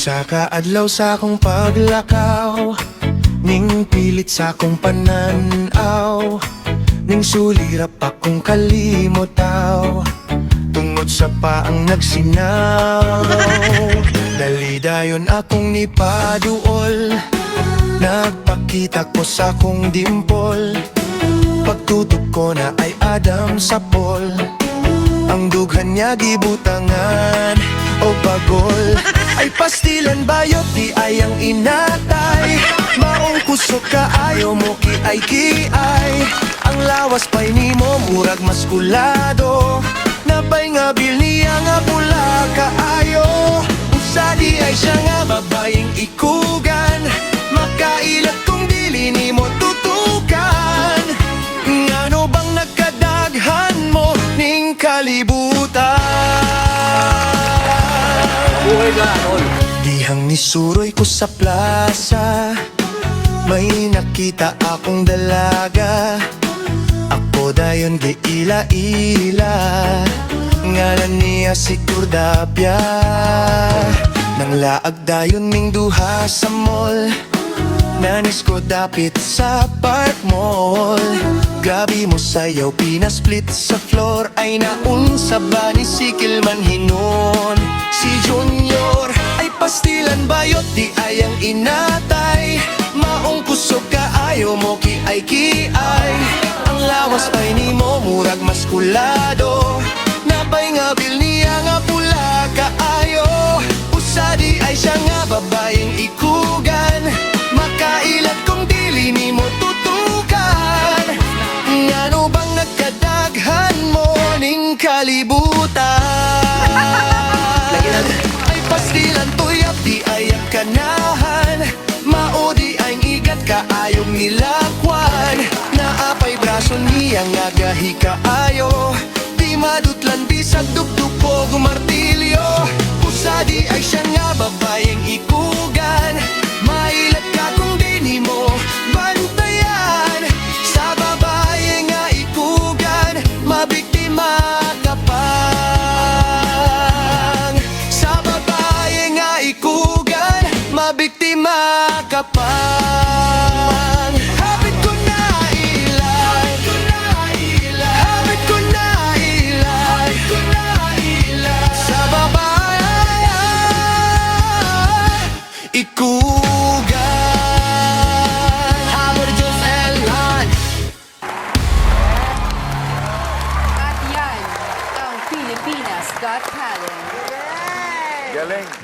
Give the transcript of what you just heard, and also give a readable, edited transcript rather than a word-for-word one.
Usa ka adlaw sa akong paglakaw, ning pilit sa akong pananaw, ning sulirap akong kalimutaw, tungod sa paang nagsinaw. Dali dayon akong nipaduol, nagpakita ko sa akong dimpol, pagtutok ko na ay Adam sa Paul, ang dughan niya gibutangan o bagol. Ay pastilan bayot di ayang inatay, maong kusog ka ayaw mo kiay. Ang lawas pa'y nimo murag maskulado, nabay nga bil niya nga pula kaayo. Usa di ay siya nga babayeng ikugan, makailat kung dili nimo tutukan. Ngano bang nagkadaghan mo ning kalibutan? Buhay ka, Arol. Dihang nisuroy ko sa plaza, may nakita akong dalaga. Ako dayon giila-ila, ngalan niya si Cordapia. Nang laag dayon ning duha sa mall, nanis ko dapit sa Park Mall. Gabi mo sayaw, pinasplit sa floor, ay naunsa ba ni Sikil man hinon? Si Junior ay pastilan bayot di ayang inatay, maong kusog ka ayaw mo kiay. Ang lawas pa'y nimo murag maskulado, nabay nga bil niya nga pula kaayo. Usa di ay siya nga babayeng ikugan, makailat kung dili nimo tutukan. Ngano bang nagkadaghan mo ning kalibutan? Ay pastilan tuyap di ayang kanahan, mao di ay igat kaayong nilakwan. Naapay braso niya nga gahi kaayo, di madutlan bisag dugdug po gumartilyo. Usa di ay siya nga babayeng ikugan, mailat ka kung di nimo bantayan. Sa babae nga ikugan, mabiktima ka pang. Sa babae nga ikugan, mabiktima ka pang. Habit ko na ilan, habit ko na ilan, sa babae ikugan. Habit Diyos Elhan. At yan ang Pilipinas Got Talent. Galing.